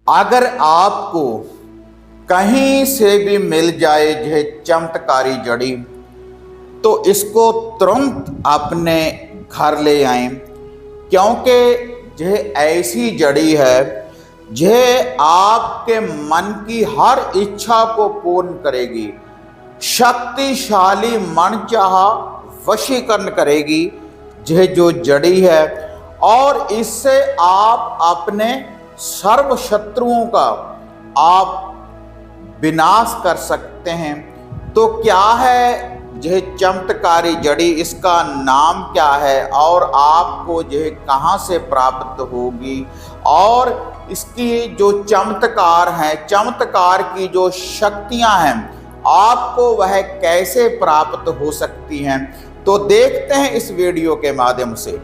अगर आपको कहीं से भी मिल जाए यह चमत्कारी जड़ी तो इसको तुरंत अपने घर ले आएं, क्योंकि यह ऐसी जड़ी है यह आपके मन की हर इच्छा को पूर्ण करेगी, शक्तिशाली मनचाहा वशीकरण करेगी। यह जो जड़ी है और इससे आप अपने सर्व शत्रुओं का आप विनाश कर सकते हैं। तो क्या है यह चमत्कारी जड़ी, इसका नाम क्या है और आपको यह कहाँ से प्राप्त होगी और इसकी जो चमत्कार है, चमत्कार की जो शक्तियां हैं आपको वह कैसे प्राप्त हो सकती हैं, तो देखते हैं इस वीडियो के माध्यम से।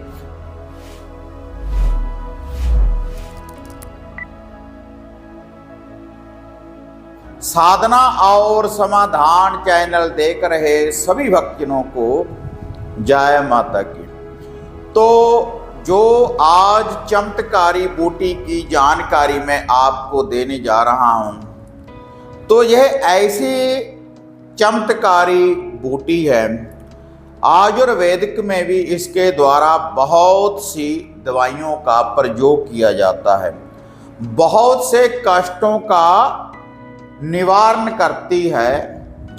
साधना और समाधान चैनल देख रहे सभी भक्तजनों को जय माता की। तो जो आज चमत्कारी बूटी की जानकारी मैं आपको देने जा रहा हूं, तो यह ऐसी चमत्कारी बूटी है, आयुर्वेदिक में भी इसके द्वारा बहुत सी दवाइयों का प्रयोग किया जाता है, बहुत से कष्टों का निवारण करती है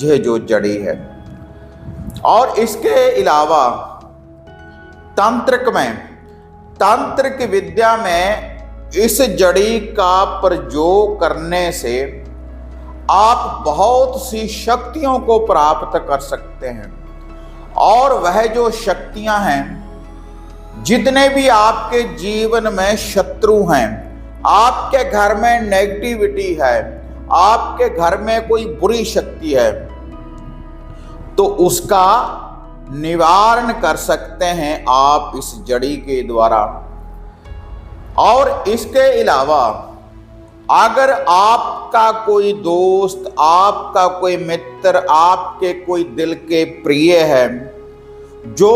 यह जो जड़ी है। और इसके अलावा तांत्रिक विद्या में इस जड़ी का प्रयोग करने से आप बहुत सी शक्तियों को प्राप्त कर सकते हैं। और वह जो शक्तियां हैं, जितने भी आपके जीवन में शत्रु हैं, आपके घर में नेगेटिविटी है, आपके घर में कोई बुरी शक्ति है, तो उसका निवारण कर सकते हैं आप इस जड़ी के द्वारा। और इसके अलावा अगर आपका कोई दोस्त, आपका कोई मित्र, आपके कोई दिल के प्रिय है जो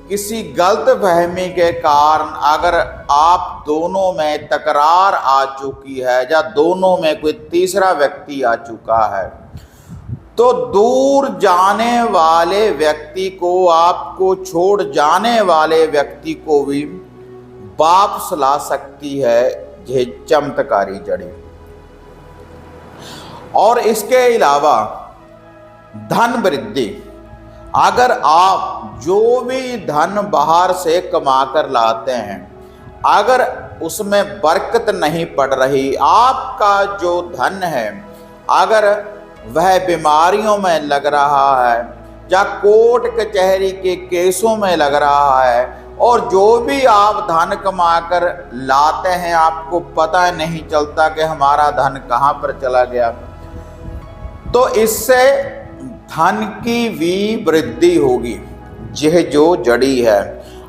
किसी गलतफहमी के कारण अगर आप दोनों में तकरार आ चुकी है या दोनों में कोई तीसरा व्यक्ति आ चुका है, तो दूर जाने वाले व्यक्ति को, आपको छोड़ जाने वाले व्यक्ति को भी वापस ला सकती है यह चमत्कारी जड़ी। और इसके अलावा धन वृद्धि, अगर आप जो भी धन बाहर से कमा कर लाते हैं, अगर उसमें बरकत नहीं पड़ रही, आपका जो धन है अगर वह बीमारियों में लग रहा है या कोर्ट कचहरी के केसों में लग रहा है, और जो भी आप धन कमा कर लाते हैं आपको पता नहीं चलता कि हमारा धन कहाँ पर चला गया, तो इससे धन की भी वृद्धि होगी यह जो जड़ी है।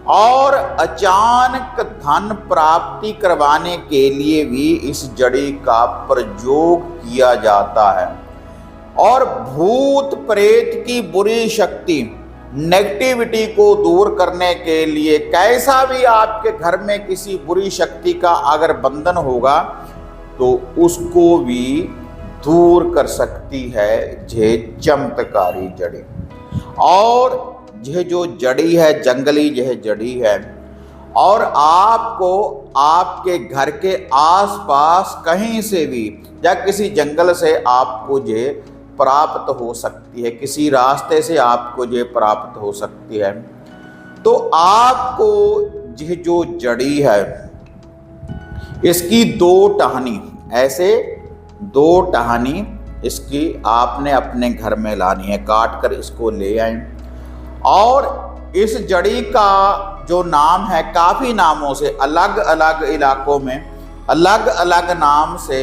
और अचानक धन प्राप्ति करवाने के लिए भी इस जड़ी का प्रयोग किया जाता है। और भूत प्रेत की बुरी शक्ति, नेगेटिविटी को दूर करने के लिए, कैसा भी आपके घर में किसी बुरी शक्ति का अगर बंधन होगा तो उसको भी दूर कर सकती है यह चमत्कारी जड़ी। और यह जो जड़ी है जंगली यह जड़ी है, और आपको आपके घर के आसपास कहीं से भी या किसी जंगल से आपको ये प्राप्त हो सकती है, किसी रास्ते से आपको ये प्राप्त हो सकती है। तो आपको यह जो जड़ी है इसकी दो टहनी, ऐसे दो टहनी इसकी आपने अपने घर में लानी है, काट कर इसको ले आए। और इस जड़ी का जो नाम है, काफ़ी नामों से अलग अलग इलाकों में अलग अलग नाम से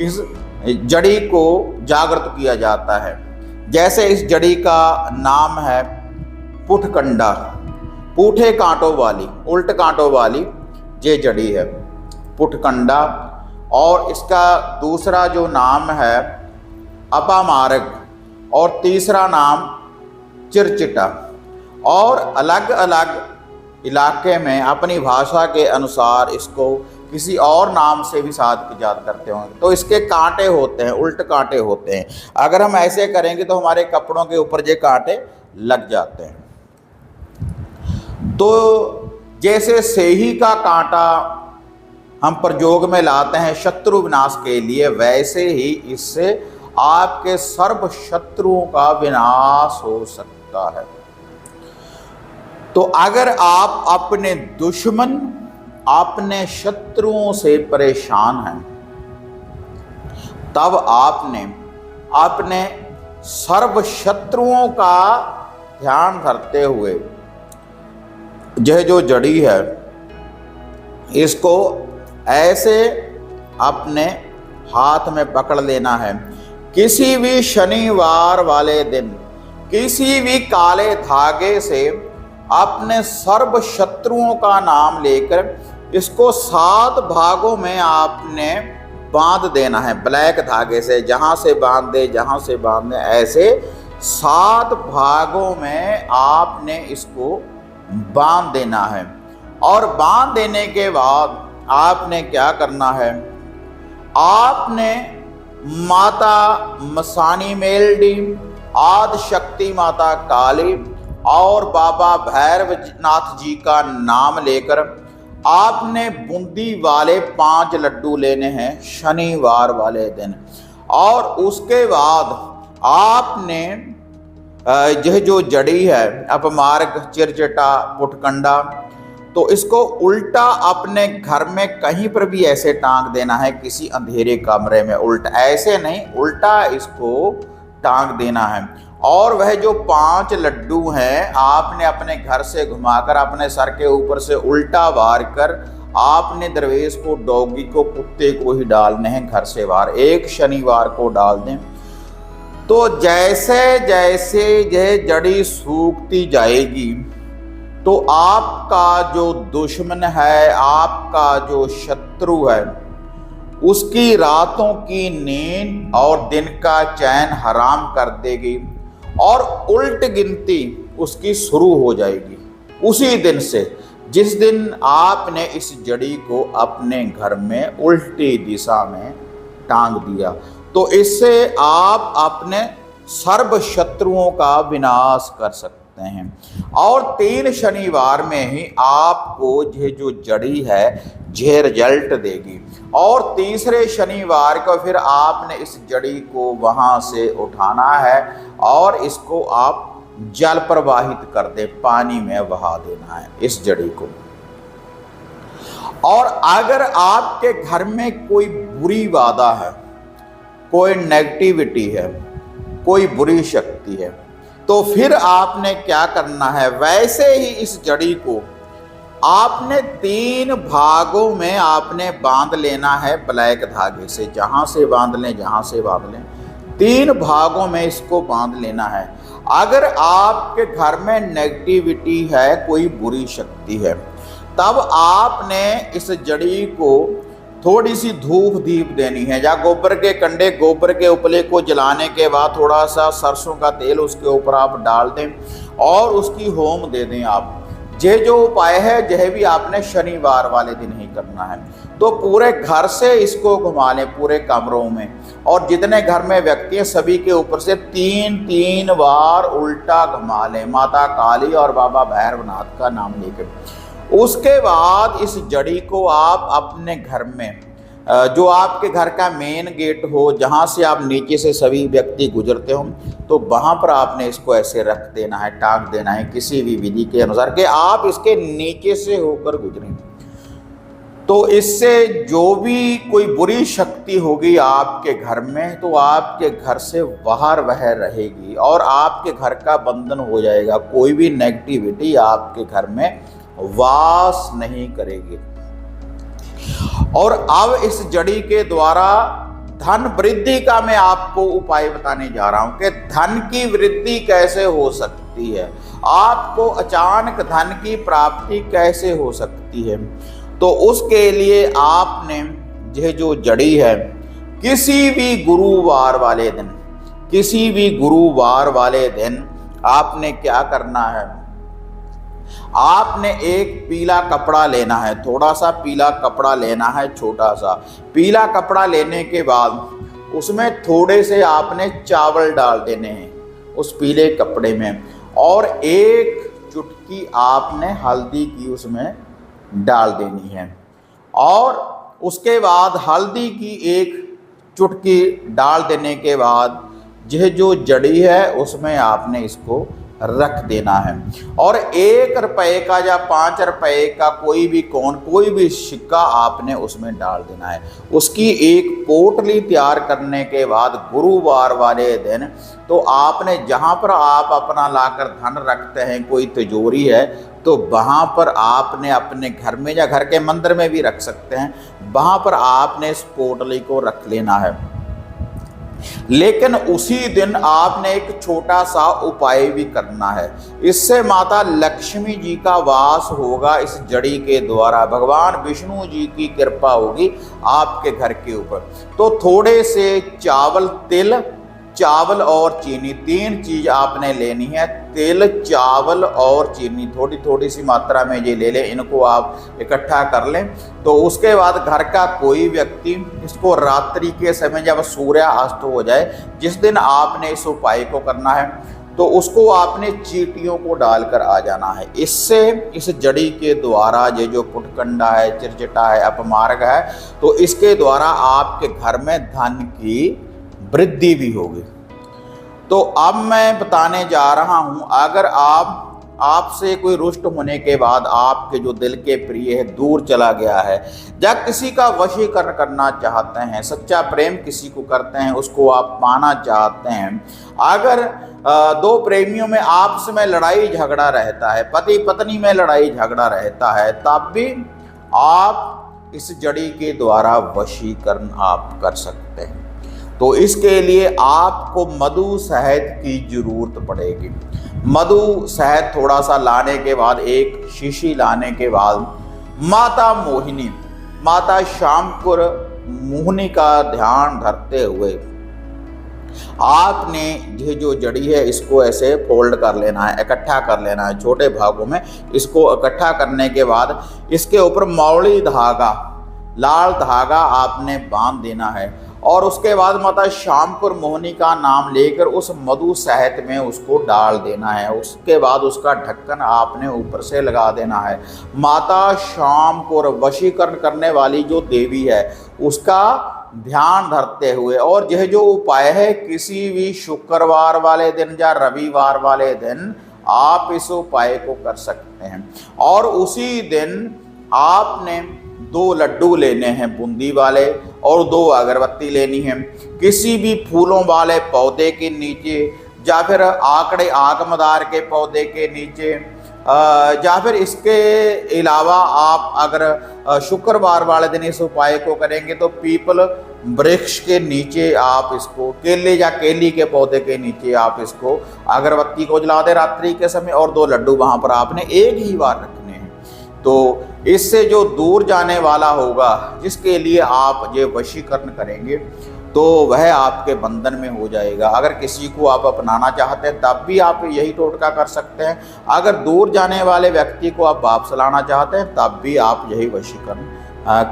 इस जड़ी को जागृत किया जाता है। जैसे इस जड़ी का नाम है पुठकंडा, पूठे कांटों वाली, उल्ट कांटों वाली ये जड़ी है पुठकंडा। और इसका दूसरा जो नाम है अपामार्ग, और तीसरा नाम चिरचिटा। और अलग अलग इलाके में अपनी भाषा के अनुसार इसको किसी और नाम से भी शायद याद करते होंगे। तो इसके कांटे होते हैं, उल्ट कांटे होते हैं। अगर हम ऐसे करेंगे तो हमारे कपड़ों के ऊपर ये कांटे लग जाते हैं। तो जैसे सेही का कांटा हम प्रयोग में लाते हैं शत्रु विनाश के लिए, वैसे ही इससे आपके सर्व शत्रुओं का विनाश हो सकता है। तो अगर आप अपने दुश्मन, अपने शत्रुओं से परेशान हैं, तब आपने अपने सर्व शत्रुओं का ध्यान करते हुए यह जो जड़ी है इसको ऐसे अपने हाथ में पकड़ लेना है। किसी भी शनिवार वाले दिन किसी भी काले धागे से अपने सर्व शत्रुओं का नाम लेकर इसको 7 भागों में आपने बांध देना है। ब्लैक धागे से जहां से बांध दे, जहां से बांध दे, ऐसे 7 भागों में आपने इसको बांध देना है। और बांध देने के बाद आपने क्या करना है, आपने माता मसानी मेलडी, आदि शक्ति माता काली और बाबा भैरवनाथ जी का नाम लेकर आपने बूंदी वाले 5 लड्डू लेने हैं शनिवार वाले दिन। और उसके बाद आपने यह जो जड़ी है अपमार्ग, चिरचिटा, पुटकंडा, तो इसको उल्टा अपने घर में कहीं पर भी ऐसे टांग देना है, किसी अंधेरे कमरे में। उल्टा ऐसे नहीं, उल्टा इसको टांग देना है। और वह जो 5 लड्डू हैं आपने अपने घर से घुमाकर अपने सर के ऊपर से उल्टा वार कर आपने दरवेश को, डॉगी को, कुत्ते को ही डालने हैं घर से बाहर। एक शनिवार को डाल दें। तो जैसे जैसे यह जड़ी सूखती जाएगी तो आपका जो दुश्मन है, आपका जो शत्रु है, उसकी रातों की नींद और दिन का चैन हराम कर देगी और उल्ट गिनती उसकी शुरू हो जाएगी उसी दिन से जिस दिन आपने इस जड़ी को अपने घर में उल्टी दिशा में टांग दिया। तो इससे आप अपने सर्व शत्रुओं का विनाश कर सकते हैं। और 3 शनिवार में ही आपको ये जो जड़ी है ये रिजल्ट देगी। और तीसरे शनिवार को फिर आपने इस जड़ी को वहां से उठाना है और इसको आप जल प्रवाहित कर दे, पानी में बहा देना है इस जड़ी को। और अगर आपके घर में कोई बुरी बाधा है, कोई नेगेटिविटी है, कोई बुरी शक्ति है, तो फिर आपने क्या करना है, वैसे ही इस जड़ी को आपने 3 भागों में आपने बांध लेना है ब्लैक धागे से। जहां से बांध लें, जहां से बांध लें, 3 भागों में इसको बांध लेना है। अगर आपके घर में नेगेटिविटी है, कोई बुरी शक्ति है, तब आपने इस जड़ी को थोड़ी सी धूप दीप देनी है, या गोबर के कंडे, गोबर के उपले को जलाने के बाद थोड़ा सा सरसों का तेल उसके ऊपर आप डाल दें और उसकी होम दे दें आप। ये जो उपाय है यह भी आपने शनिवार वाले दिन ही करना है। तो पूरे घर से इसको घुमा लें, पूरे कमरों में, और जितने घर में व्यक्ति हैं सभी के ऊपर से 3-3 बार उल्टा घुमा लें, माता काली और बाबा भैरवनाथ का नाम लेकर। उसके बाद इस जड़ी को आप अपने घर में, जो आपके घर का मेन गेट हो, जहाँ से आप नीचे से सभी व्यक्ति गुजरते हो, तो वहाँ पर आपने इसको ऐसे रख देना है, टांग देना है किसी भी विधि के अनुसार कि आप इसके नीचे से होकर गुजरें। तो इससे जो भी कोई बुरी शक्ति होगी आपके घर में, तो आपके घर से बाहर वह रहेगी और आपके घर का बंधन हो जाएगा। कोई भी नेगेटिविटी आपके घर में वास नहीं करेगी। और अब इस जड़ी के द्वारा धन वृद्धि का मैं आपको उपाय बताने जा रहा हूं कि धन की वृद्धि कैसे हो सकती है, आपको अचानक धन की प्राप्ति कैसे हो सकती है। तो उसके लिए आपने यह जो जड़ी है, किसी भी गुरुवार वाले दिन, किसी भी गुरुवार वाले दिन आपने क्या करना है, आपने एक पीला कपड़ा लेना है, थोड़ा सा पीला कपड़ा लेना है, छोटा सा पीला कपड़ा लेने के बाद उसमें थोड़े से आपने चावल डाल देने हैं उस पीले कपड़े में, और एक चुटकी आपने हल्दी की उसमें डाल देनी है। और उसके बाद हल्दी की एक चुटकी डाल देने के बाद यह जो जड़ी है उसमें आपने इसको रख देना है। और 1 रुपए का या 5 रुपए का कोई भी कॉइन, कोई भी सिक्का आपने उसमें डाल देना है। उसकी एक पोटली तैयार करने के बाद गुरुवार वाले दिन तो आपने जहाँ पर आप अपना लाकर धन रखते हैं, कोई तिजोरी है तो वहाँ पर आपने अपने घर में या घर के मंदिर में भी रख सकते हैं, वहाँ पर आपने इस पोटली को रख लेना है। लेकिन उसी दिन आपने एक छोटा सा उपाय भी करना है, इससे माता लक्ष्मी जी का वास होगा। इस जड़ी के द्वारा भगवान विष्णु जी की कृपा होगी आपके घर के ऊपर। तो थोड़े से चावल, तिल, चावल और चीनी, 3 चीज आपने लेनी है। तिल, चावल और चीनी थोड़ी थोड़ी सी मात्रा में ये ले लें, इनको आप इकट्ठा कर लें। तो उसके बाद घर का कोई व्यक्ति इसको रात्रि के समय जब सूर्य अस्त हो जाए, जिस दिन आपने इस उपाय को करना है, तो उसको आपने चींटियों को डालकर आ जाना है। इससे इस जड़ी के द्वारा ये जो पुटकंडा है, चिरचिटा है, अपमार्ग है, तो इसके द्वारा आपके घर में धन की वृद्धि भी होगी। तो अब मैं बताने जा रहा हूं, अगर आपसे कोई रुष्ट होने के बाद आपके जो दिल के प्रिय है दूर चला गया है, या किसी का वशीकरण करना चाहते हैं, सच्चा प्रेम किसी को करते हैं, उसको आप पाना चाहते हैं, अगर 2 प्रेमियों में आपस में लड़ाई झगड़ा रहता है, पति पत्नी में लड़ाई झगड़ा रहता है, तब भी आप इस जड़ी के द्वारा वशीकरण आप कर सकते हैं। तो इसके लिए आपको मधु शहद की जरूरत पड़ेगी। मधु शहद थोड़ा सा लाने के बाद, एक शीशी लाने के बाद माता मोहिनी, माता शामपुर मोहिनी का ध्यान धरते हुए आपने ये जो जड़ी है इसको ऐसे फोल्ड कर लेना है, इकट्ठा कर लेना है छोटे भागों में। इसको इकट्ठा करने के बाद इसके ऊपर मौली धागा, लाल धागा आपने बांध देना है, और उसके बाद माता शामपुर मोहिनी का नाम लेकर उस मधु शहद में उसको डाल देना है। उसके बाद उसका ढक्कन आपने ऊपर से लगा देना है। माता शामपुर वशीकरण करने वाली जो देवी है उसका ध्यान धरते हुए, और यह जो उपाय है किसी भी शुक्रवार वाले दिन या रविवार वाले दिन आप इस उपाय को कर सकते हैं। और उसी दिन आपने 2 लड्डू लेने हैं बूंदी वाले, और 2 अगरबत्ती लेनी है। किसी भी फूलों वाले पौधे के नीचे, या फिर आकड़े आगमदार के पौधे के नीचे, या फिर इसके अलावा आप अगर शुक्रवार वाले दिन इस उपाय को करेंगे तो पीपल वृक्ष के नीचे आप इसको, केले या केली के पौधे के नीचे आप इसको अगरबत्ती को जला दे रात्रि के समय, और 2 लड्डू वहां पर आपने एक ही बार रखने हैं। तो इससे जो दूर जाने वाला होगा, जिसके लिए आप ये वशीकरण करेंगे, तो वह आपके बंधन में हो जाएगा। अगर किसी को आप अपनाना चाहते हैं तब भी आप यही टोटका कर सकते हैं। अगर दूर जाने वाले व्यक्ति को आप वापस लाना चाहते हैं तब भी आप यही वशीकरण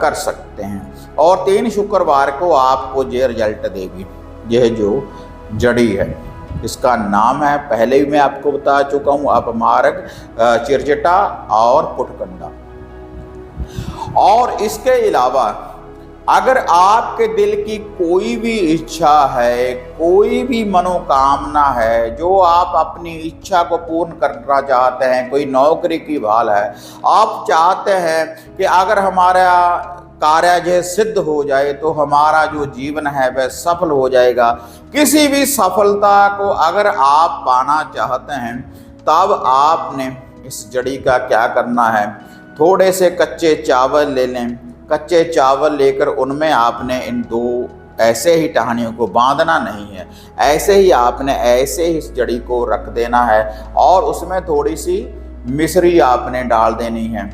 कर सकते हैं। और 3 शुक्रवार को आपको ये रिजल्ट देगी। यह जो जड़ी है इसका नाम है, पहले भी मैं आपको बता चुका हूँ, अपमार्ग, चिरचिटा और पुटकंडा। और इसके अलावा अगर आपके दिल की कोई भी इच्छा है, कोई भी मनोकामना है, जो आप अपनी इच्छा को पूर्ण करना चाहते हैं, कोई नौकरी की भाल है, आप चाहते हैं कि अगर हमारा कार्य जो सिद्ध हो जाए तो हमारा जो जीवन है वह सफल हो जाएगा, किसी भी सफलता को अगर आप पाना चाहते हैं, तब आपने इस जड़ी का क्या करना है, थोड़े से कच्चे चावल ले लें। कच्चे चावल लेकर उनमें आपने इन 2 ऐसे ही टहनियों को बांधना नहीं है, ऐसे ही आपने ऐसे ही इस जड़ी को रख देना है, और उसमें थोड़ी सी मिश्री आपने डाल देनी है।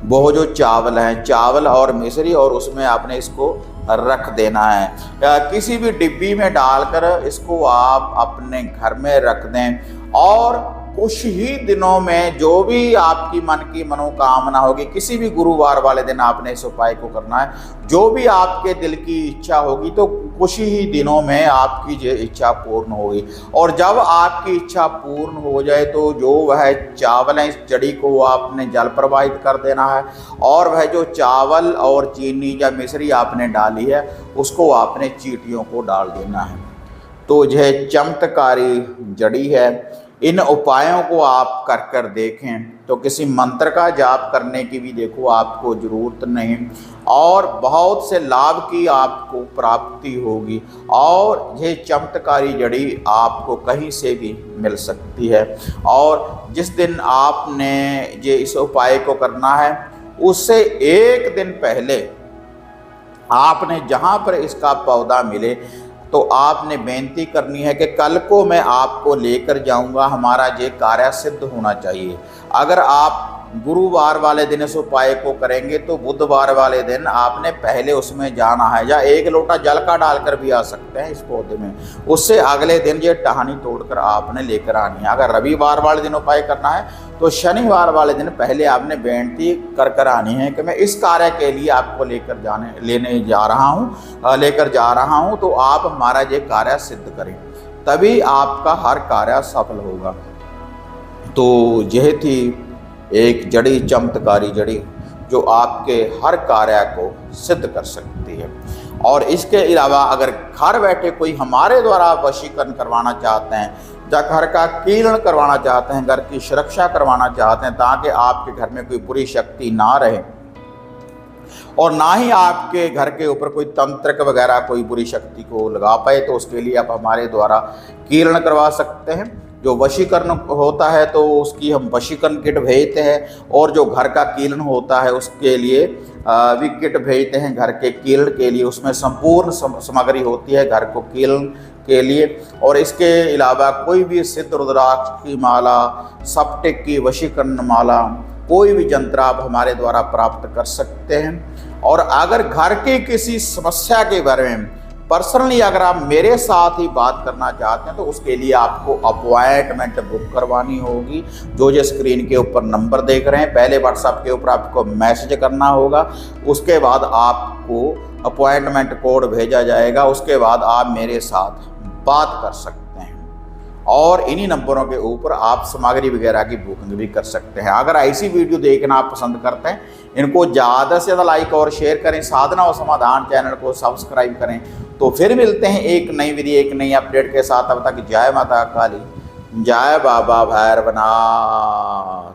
वो जो चावल है, चावल और मिश्री, और उसमें आपने इसको रख देना है। किसी भी डिब्बी में डालकर इसको आप अपने घर में रख दें, और कुछ ही दिनों में जो भी आपकी मन की मनोकामना होगी, किसी भी गुरुवार वाले दिन आपने इस उपाय को करना है। जो भी आपके दिल की इच्छा होगी तो कुछ ही दिनों में आपकी ये इच्छा पूर्ण होगी। और जब आपकी इच्छा पूर्ण हो जाए तो जो वह चावल है, इस जड़ी को आपने जल प्रवाहित कर देना है, और वह जो चावल और चीनी या मिश्री आपने डाली है उसको आपने चींटियों को डाल देना है। तो यह चमत्कारी जड़ी है। इन उपायों को आप कर कर देखें तो किसी मंत्र का जाप करने की भी देखो आपको ज़रूरत नहीं, और बहुत से लाभ की आपको प्राप्ति होगी। और ये चमत्कारी जड़ी आपको कहीं से भी मिल सकती है। और जिस दिन आपने ये इस उपाय को करना है उससे एक दिन पहले आपने जहाँ पर इसका पौधा मिले तो आपने बेनती करनी है कि कल को मैं आपको लेकर जाऊंगा, हमारा ये कार्य सिद्ध होना चाहिए। अगर आप गुरुवार वाले दिन इस उपाय को करेंगे तो बुधवार वाले दिन आपने पहले उसमें जाना है, या एक लोटा जल का डालकर भी आ सकते हैं इस पौधे में। उससे अगले दिन ये टहनी तोड़कर आपने लेकर आनी है। अगर रविवार वाले दिन उपाय करना है तो शनिवार वाले दिन पहले आपने बेनती कर कर आनी है कि मैं इस कार्य के लिए आपको लेकर जा रहा हूँ, तो आप हमारा ये कार्य सिद्ध करें, तभी आपका हर कार्य सफल होगा। तो यह थी एक जड़ी, चमत्कारी जड़ी, जो आपके हर कार्य को सिद्ध कर सकती है। और इसके अलावा अगर घर बैठे कोई हमारे द्वारा वशीकरण करवाना चाहते हैं, या घर का कीर्ण करवाना चाहते हैं, घर की सुरक्षा करवाना चाहते हैं, ताकि आपके घर में कोई बुरी शक्ति ना रहे और ना ही आपके घर के ऊपर कोई तंत्रक वगैरह कोई बुरी शक्ति को लगा पाए, तो उसके लिए आप हमारे द्वारा कीर्ण करवा सकते हैं। जो वशीकरण होता है तो उसकी हम वशीकरण किट भेजते हैं, और जो घर का कीर्ण होता है उसके लिए भी किट भेजते हैं घर के कीर्ण के लिए। उसमें संपूर्ण सामग्री होती है घर को कीर्ण के लिए। और इसके अलावा कोई भी सिद्ध रुद्राक्ष की माला, सप्टिक की वशीकरण माला, कोई भी यंत्र आप हमारे द्वारा प्राप्त कर सकते हैं। और अगर घर की किसी समस्या के बारे में पर्सनली अगर आप मेरे साथ ही बात करना चाहते हैं तो उसके लिए आपको अपॉइंटमेंट बुक करवानी होगी। जो स्क्रीन के ऊपर नंबर देख रहे हैं, पहले व्हाट्सएप के ऊपर आपको मैसेज करना होगा, उसके बाद आपको अपॉइंटमेंट कोड भेजा जाएगा, उसके बाद आप मेरे साथ बात कर सकते हैं। और इन्हीं नंबरों के ऊपर आप सामग्री वगैरह की बुकिंग भी कर सकते हैं। अगर ऐसी वीडियो देखना आप पसंद करते हैं, इनको ज़्यादा से ज़्यादा लाइक और शेयर करें, साधना और समाधान चैनल को सब्सक्राइब करें। तो फिर मिलते हैं एक नई विधि, एक नई अपडेट के साथ। तब तक जय माता काली, जय बाबा भैरवनाथ।